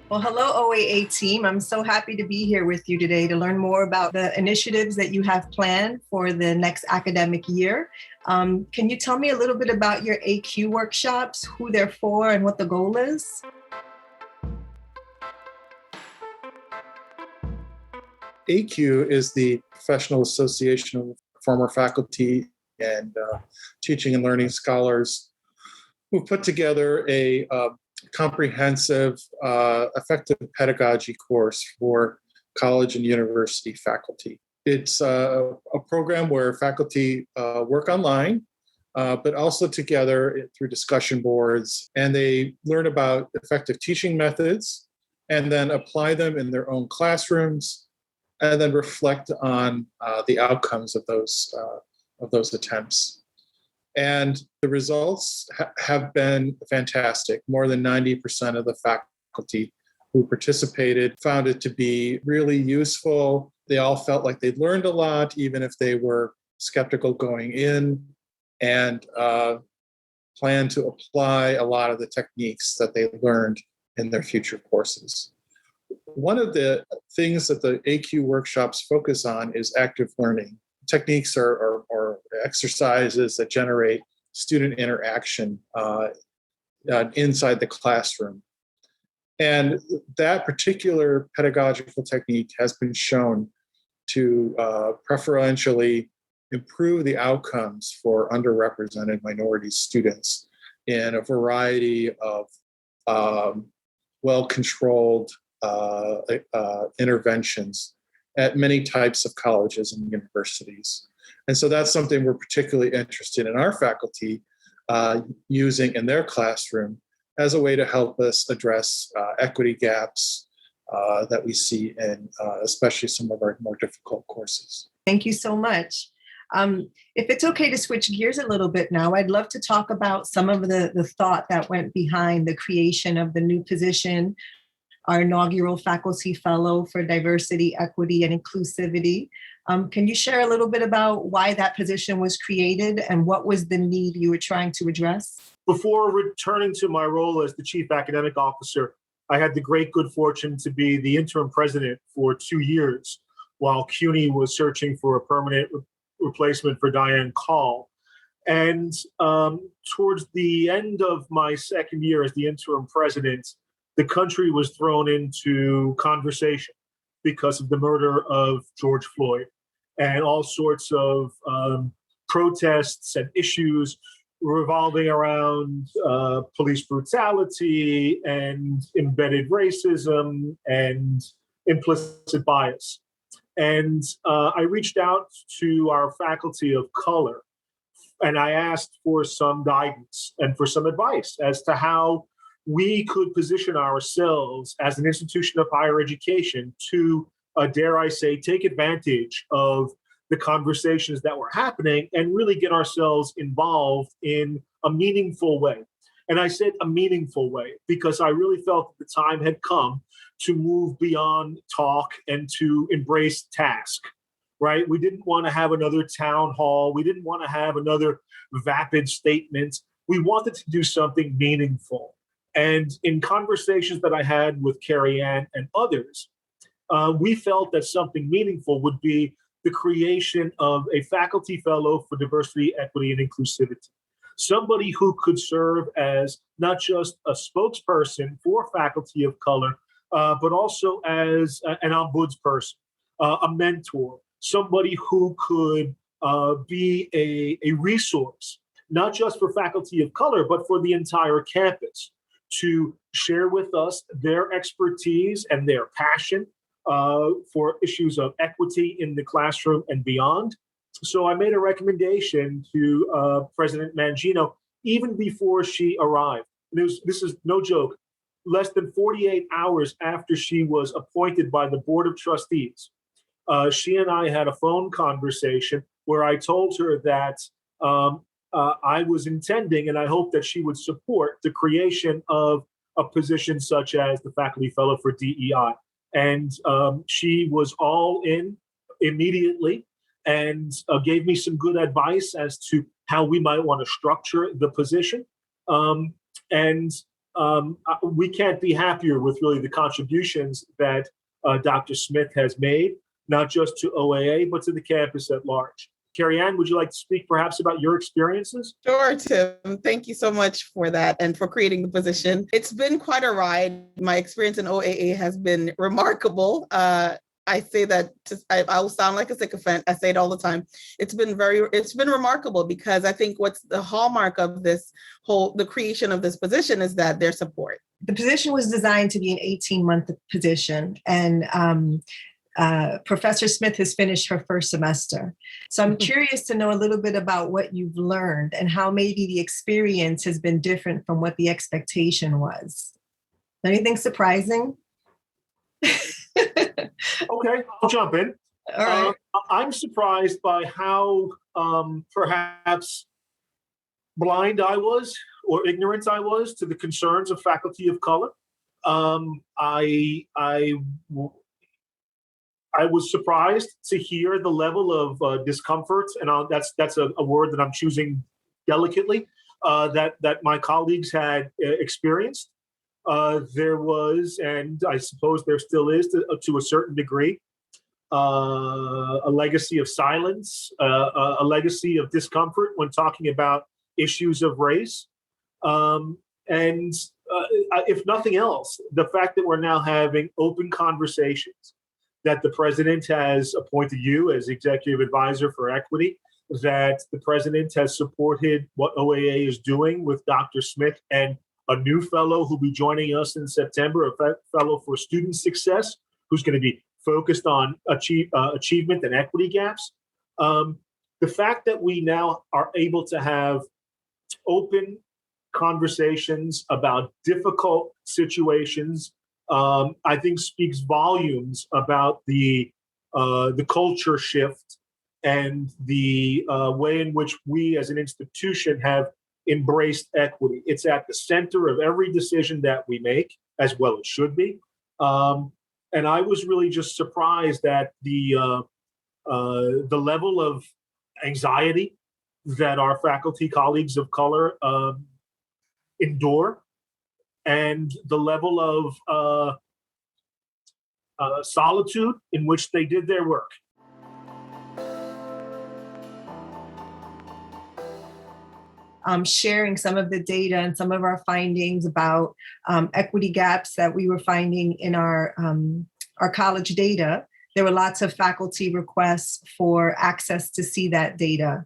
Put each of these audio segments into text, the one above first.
Well, hello, OAA team. I'm so happy to be here with you today to learn more about the initiatives that you have planned for the next academic year. Can you tell me a little bit about your AQ workshops, who they're for, and what the goal is? AQ is the Professional Association of Former Faculty and Teaching and Learning Scholars who put together a comprehensive, effective pedagogy course for college and university faculty. It's a program where faculty work online, but also together through discussion boards, and they learn about effective teaching methods and then apply them in their own classrooms and then reflect on the outcomes of those attempts. And the results have been fantastic. More than 90% of the faculty who participated found it to be really useful. They all felt like they'd learned a lot, even if they were skeptical going in, and plan to apply a lot of the techniques that they learned in their future courses. One of the things that the AQ workshops focus on is active learning. Techniques are exercises that generate student interaction inside the classroom. And that particular pedagogical technique has been shown to preferentially improve the outcomes for underrepresented minority students in a variety of well-controlled interventions at many types of colleges and universities. And so that's something we're particularly interested in our faculty using in their classroom as a way to help us address equity gaps that we see in especially some of our more difficult courses. Thank you so much. If it's okay to switch gears a little bit now, I'd love to talk about some of the thought that went behind the creation of the new position, our inaugural faculty fellow for diversity, equity, and inclusivity. Can you share a little bit about why that position was created and what was the need you were trying to address? Before returning to my role as the Chief Academic Officer, I had the great good fortune to be the interim president for 2 years while CUNY was searching for a permanent replacement for Diane Call. And towards the end of my second year as the interim president, the country was thrown into conversation because of the murder of George Floyd, and all sorts of protests and issues revolving around police brutality and embedded racism and implicit bias. And I reached out to our faculty of color and I asked for some guidance and for some advice as to how we could position ourselves as an institution of higher education to, dare I say, take advantage of the conversations that were happening and really get ourselves involved in a meaningful way. And I said a meaningful way because I really felt that the time had come to move beyond talk and to embrace task, right? We didn't want to have another town hall. We didn't want to have another vapid statement. We wanted to do something meaningful. And in conversations that I had with Carrie Ann and others, we felt that something meaningful would be the creation of a faculty fellow for diversity, equity, and inclusivity. Somebody who could serve as not just a spokesperson for faculty of color, but also as an ombudsperson, a mentor, somebody who could be a resource, not just for faculty of color, but for the entire campus, to share with us their expertise and their passion for issues of equity in the classroom and beyond. So I made a recommendation to President Mangino even before she arrived. This is no joke. Less than 48 hours after she was appointed by the Board of Trustees, she and I had a phone conversation where I told her that I was intending and I hope that she would support the creation of a position such as the Faculty Fellow for DEI. And she was all in immediately and gave me some good advice as to how we might want to structure the position. And we can't be happier with really the contributions that Dr. Smith has made, not just to OAA, but to the campus at large. Carrie Ann, would you like to speak perhaps about your experiences? Sure, Tim. Thank you so much for that and for creating the position. It's been quite a ride. My experience in OAA has been remarkable. I say that I will sound like a sycophant. I say it all the time. It's been remarkable because I think what's the hallmark of the creation of this position is that their support. The position was designed to be an 18-month position, and Professor Smith has finished her first semester. So I'm curious to know a little bit about what you've learned and how maybe the experience has been different from what the expectation was. Anything surprising? Okay, I'll jump in. All right. I'm surprised by how perhaps blind I was or ignorant I was to the concerns of faculty of color. I was surprised to hear the level of discomfort, and that's a word that I'm choosing delicately, that my colleagues had experienced. There was, and I suppose there still is to a certain degree, a legacy of silence, a legacy of discomfort when talking about issues of race. And if nothing else, the fact that we're now having open conversations, that the president has appointed you as executive advisor for equity, that the president has supported what OAA is doing with Dr. Smith and a new fellow who'll be joining us in September, a fellow for student success, who's going to be focused on achievement and equity gaps. The fact that we now are able to have open conversations about difficult situations, I think speaks volumes about the culture shift and the way in which we as an institution have embraced equity. It's at the center of every decision that we make, as well it should be. And I was really just surprised at the level of anxiety that our faculty colleagues of color endure, and the level of solitude in which they did their work. Sharing some of the data and some of our findings about equity gaps that we were finding in our college data. There were lots of faculty requests for access to see that data.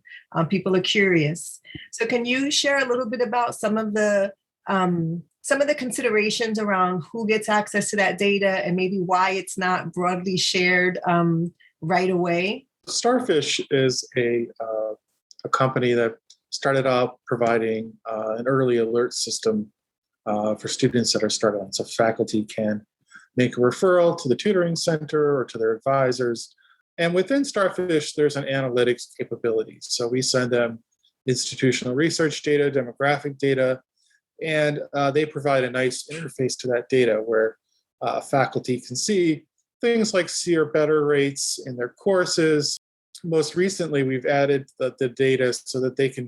People are curious. So can you share a little bit about some of the considerations around who gets access to that data and maybe why it's not broadly shared right away? Starfish is a company that started out providing an early alert system for students that are started on. So faculty can make a referral to the tutoring center or to their advisors. And within Starfish, there's an analytics capability. So we send them institutional research data, demographic data, and they provide a nice interface to that data where faculty can see things like C or better rates in their courses. Most recently, we've added the data so that they can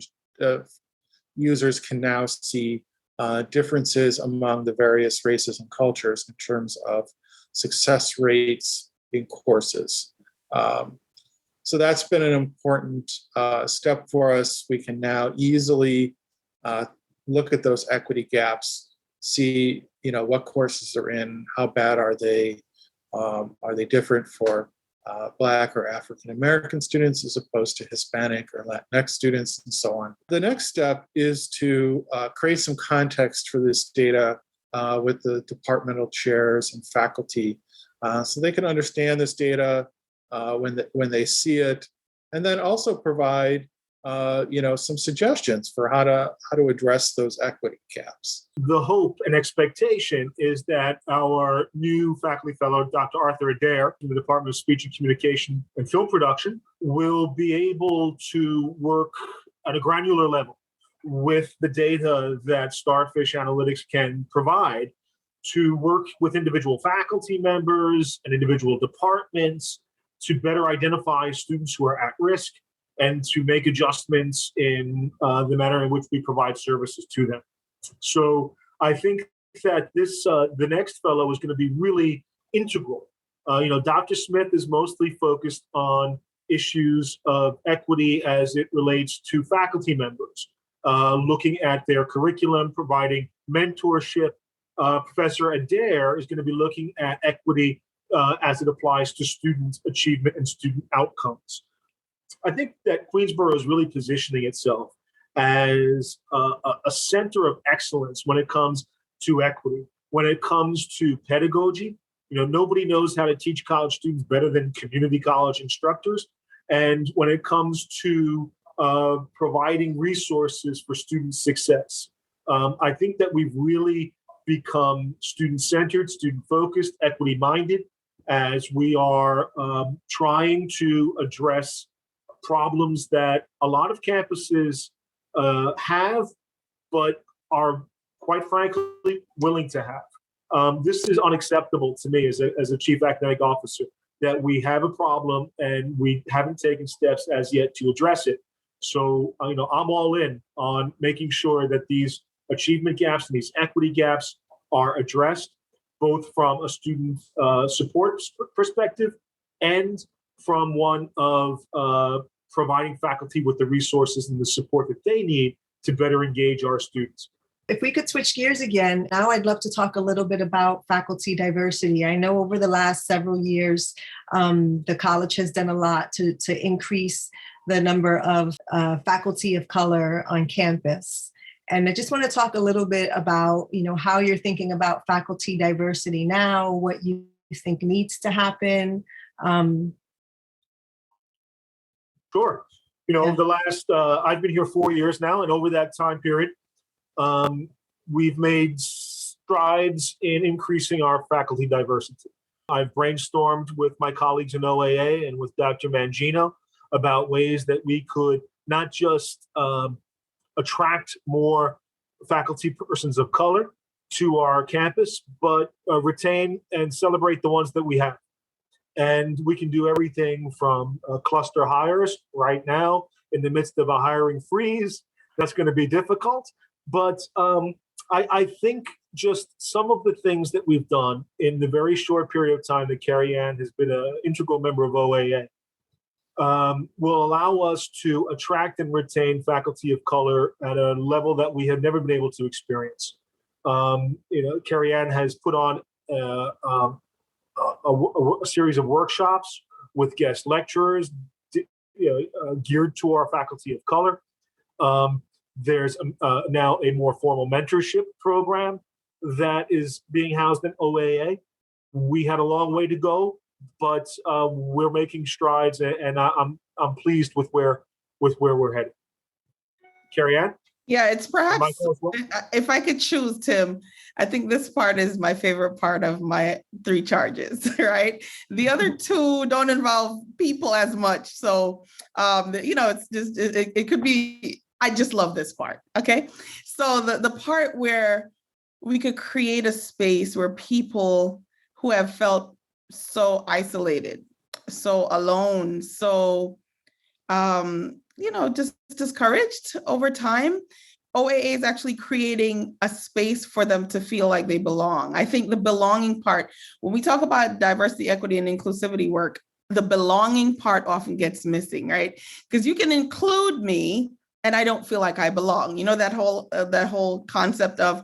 users can now see differences among the various races and cultures in terms of success rates in courses. So that's been an important step for us. We can now easily look at those equity gaps, see what courses they're in, how bad are they different for Black or African American students as opposed to Hispanic or Latinx students, and so on. The next step is to create some context for this data with the departmental chairs and faculty, so they can understand this data when they see it, and then also provide some suggestions for how to address those equity gaps. The hope and expectation is that our new faculty fellow, Dr. Arthur Adair, from the Department of Speech and Communication and Film Production, will be able to work at a granular level with the data that Starfish Analytics can provide to work with individual faculty members and individual departments to better identify students who are at risk and to make adjustments in the manner in which we provide services to them. So I think that this the next fellow is going to be really integral. Dr. Smith is mostly focused on issues of equity as it relates to faculty members, looking at their curriculum, providing mentorship. Professor Adair is going to be looking at equity as it applies to student achievement and student outcomes. I think that Queensborough is really positioning itself as a center of excellence when it comes to equity, when it comes to pedagogy. Nobody knows how to teach college students better than community college instructors. And when it comes to providing resources for student success, I think that we've really become student-centered, student-focused, equity-minded, as we are trying to address problems that a lot of campuses have, but are quite frankly willing to have. This is unacceptable to me as a chief academic officer, that we have a problem and we haven't taken steps as yet to address it. So, I'm all in on making sure that these achievement gaps and these equity gaps are addressed, both from a student support perspective and from one of providing faculty with the resources and the support that they need to better engage our students. If we could switch gears again, now I'd love to talk a little bit about faculty diversity. I know over the last several years, the college has done a lot to increase the number of faculty of color on campus. And I just want to talk a little bit about, how you're thinking about faculty diversity now, what you think needs to happen. Sure. Over the last, I've been here 4 years now, and over that time period, we've made strides in increasing our faculty diversity. I've brainstormed with my colleagues in OAA and with Dr. Mangino about ways that we could not just attract more faculty persons of color to our campus, but retain and celebrate the ones that we have. And we can do everything from cluster hires right now in the midst of a hiring freeze. That's going to be difficult. But I think just some of the things that we've done in the very short period of time that Carrie Ann has been an integral member of OAA will allow us to attract and retain faculty of color at a level that we have never been able to experience. Carrie Ann has put on a series of workshops with guest lecturers geared to our faculty of color. There's now a more formal mentorship program that is being housed in OAA. We had a long way to go, but we're making strides, and I'm pleased with where we're headed. Carrie Ann? Yeah, it's perhaps, if I could choose, Tim, I think this part is my favorite part of my 3 charges, right? The other 2 don't involve people as much. So, it's just, it could be, I just love this part, okay? So the part where we could create a space where people who have felt so isolated, so alone, so, just discouraged over time, OAA is actually creating a space for them to feel like they belong. I think the belonging part, when we talk about diversity, equity, and inclusivity work, the belonging part often gets missing, right? Because you can include me and I don't feel like I belong. That whole concept of,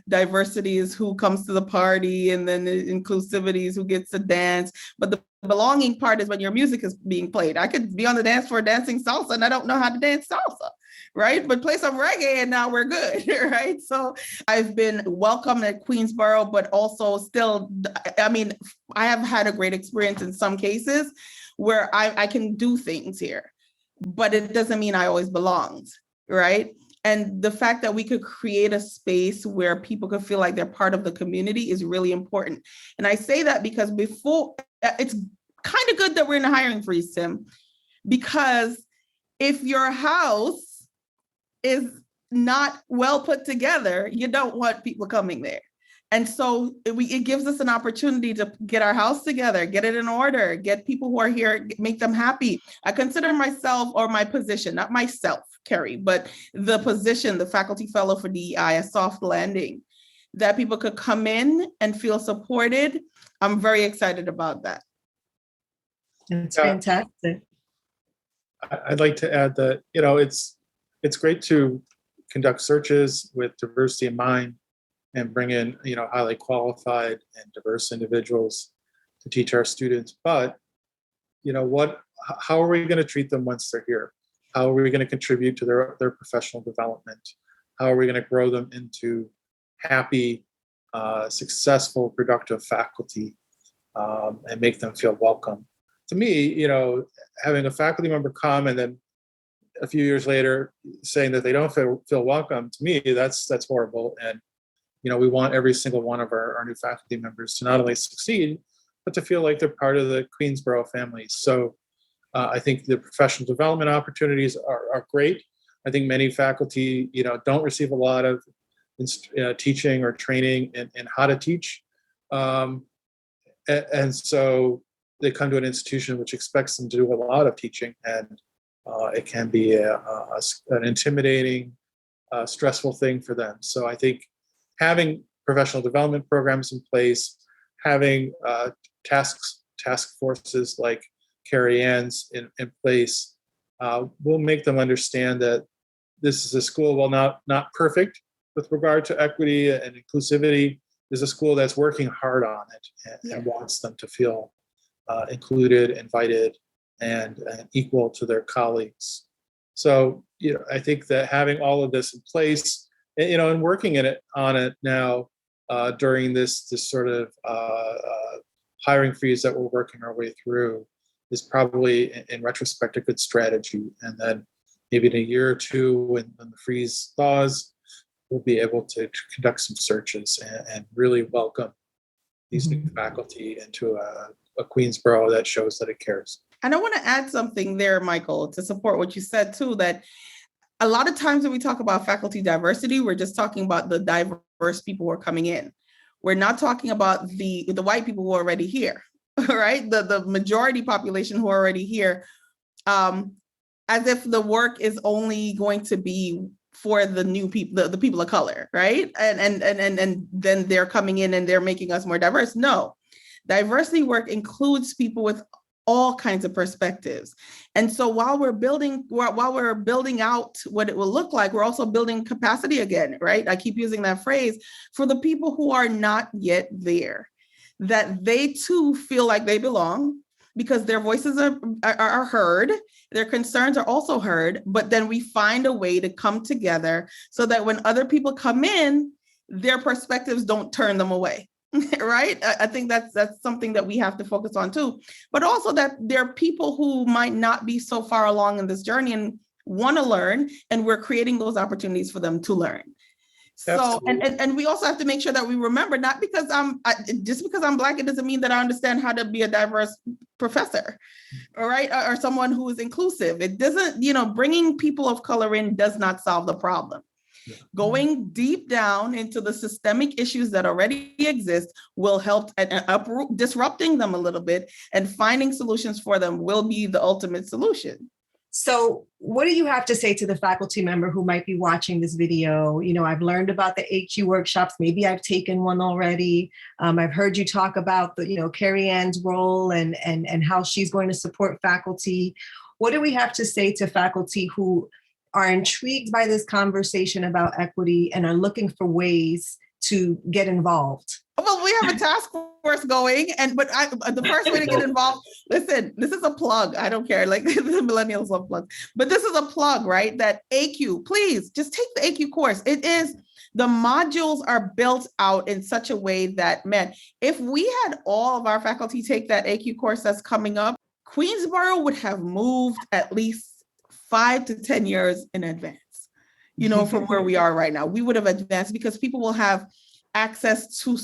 diversity is who comes to the party, and then inclusivity is who gets to dance. But the belonging part is when your music is being played. I could be on the dance floor dancing salsa and I don't know how to dance salsa, right? But play some reggae and now we're good, right? So I've been welcomed at Queensborough, but also still, I have had a great experience in some cases where I can do things here, but it doesn't mean I always belonged, right? And the fact that we could create a space where people could feel like they're part of the community is really important. And I say that because it's kind of good that we're in a hiring freeze, Tim, because if your house is not well put together, you don't want people coming there. And so it gives us an opportunity to get our house together, get it in order, get people who are here, make them happy. I consider myself, or my position, not myself, Carrie, but the position, the faculty fellow for DEI, a soft landing. that people could come in and feel supported. I'm very excited about that. It's Yeah. fantastic. I'd like to add that, it's great to conduct searches with diversity in mind and bring in, highly qualified and diverse individuals to teach our students. But, how are we going to treat them once they're here? How are we going to contribute to their professional development? How are we going to grow them into happy, successful, productive faculty, and make them feel welcome? To me, having a faculty member come and then a few years later saying that they don't feel welcome, to me, that's horrible. And, we want every single one of our new faculty members to not only succeed, but to feel like they're part of the Queensborough family. So I think the professional development opportunities are great. I think many faculty, don't receive a lot of teaching or training in how to teach. And so they come to an institution which expects them to do a lot of teaching, and it can be an intimidating, stressful thing for them. So I think having professional development programs in place, having task forces like Carrie Ann's in place, will make them understand that this is a school, while not perfect with regard to equity and inclusivity, is a school that's working hard on it and wants them to feel included, invited, and equal to their colleagues. So, I think that having all of this in place, and working on it now during this sort of hiring freeze that we're working our way through, is probably, in retrospect, a good strategy. And then maybe in a year or two, when the freeze thaws, we'll be able to conduct some searches and really welcome these new faculty into a Queensborough that shows that it cares. And I want to add something there, Michael, to support what you said too, that a lot of times when we talk about faculty diversity, we're just talking about the diverse people who are coming in. We're not talking about the white people who are already here, right? The majority population who are already here, as if the work is only going to be for the new people, the people of color, right? And then they're coming in and they're making us more diverse. No, diversity work includes people with all kinds of perspectives. And so while we're building out what it will look like, we're also building capacity again, right? I keep using that phrase for the people who are not yet there, that they too feel like they belong, because their voices are heard, their concerns are also heard, but then we find a way to come together so that when other people come in, their perspectives don't turn them away. Right? I think that's something that we have to focus on too, but also that there are people who might not be so far along in this journey and want to learn, and we're creating those opportunities for them to learn. So, and we also have to make sure that we remember, not because just because I'm Black, it doesn't mean that I understand how to be a diverse professor, all right, or someone who is inclusive. It doesn't, bringing people of color in does not solve the problem. Yeah. Going deep down into the systemic issues that already exist will help uproot, disrupting them a little bit, and finding solutions for them will be the ultimate solution. So what do you have to say to the faculty member who might be watching this video? I've learned about the AQ workshops. Maybe I've taken one already. I've heard you talk about the, Carrie Ann's role and how she's going to support faculty. What do we have to say to faculty who are intrigued by this conversation about equity and are looking for ways to get involved? Well, we have a task force going, but the first way to get involved, listen, this is a plug. I don't care, like the millennials love plugs, but this is a plug, right? That AQ, please just take the AQ course. The modules are built out in such a way that, man, if we had all of our faculty take that AQ course that's coming up, Queensborough would have moved at least 5 to 10 years in advance, from where we are right now. We would have advanced because people will have access to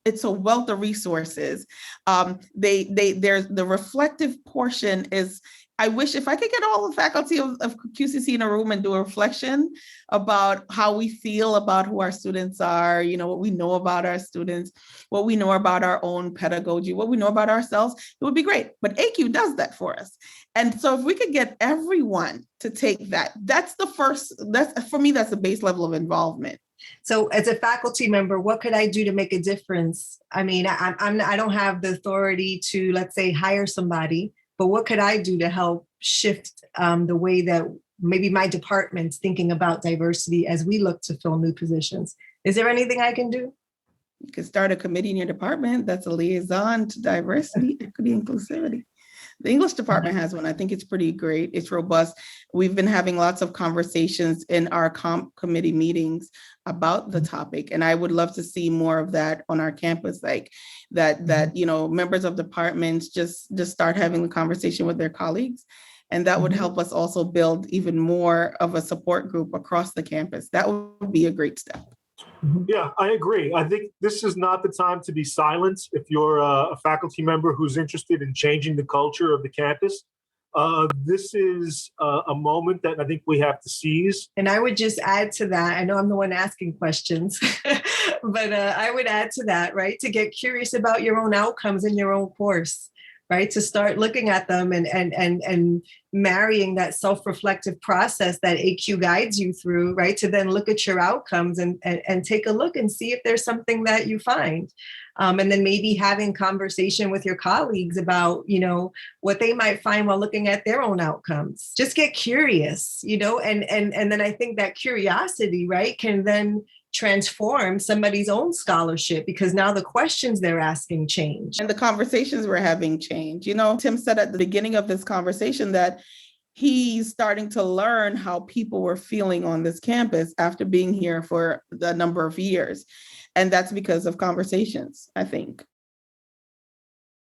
it's a wealth of resources. There's the reflective portion is, I wish if I could get all the faculty of QCC in a room and do a reflection about how we feel about who our students are, what we know about our students, what we know about our own pedagogy, what we know about ourselves, it would be great. But AQ does that for us. And so if we could get everyone to take that, for me, that's the base level of involvement. So as a faculty member, what could I do to make a difference? I mean, I don't have the authority to, let's say, hire somebody, but what could I do to help shift the way that maybe my department's thinking about diversity as we look to fill new positions? Is there anything I can do? You could start a committee in your department that's a liaison to diversity, equity, inclusivity. The English department has one. I think it's pretty great. It's robust. We've been having lots of conversations in our comp committee meetings about the topic. And I would love to see more of that on our campus, like that, you know, members of departments just start having the conversation with their colleagues. And that would help us also build even more of a support group across the campus. That would be a great step. Yeah, I agree. I think this is not the time to be silent. If you're a faculty member who's interested in changing the culture of the campus, this is a moment that I think we have to seize. And I would just add to that. I know I'm the one asking questions, but I would add to that, right? To get curious about your own outcomes in your own course, right? To start looking at them and marrying that self-reflective process that AQ guides you through, right? To then look at your outcomes and take a look and see if there's something that you find. And then maybe having conversation with your colleagues about, you know, what they might find while looking at their own outcomes. Just get curious, you know, and then I think that curiosity, right, can then transform somebody's own scholarship because now the questions they're asking change. And the conversations we're having change. You know, Tim said at the beginning of this conversation that he's starting to learn how people were feeling on this campus after being here for a number of years. And that's because of conversations, I think.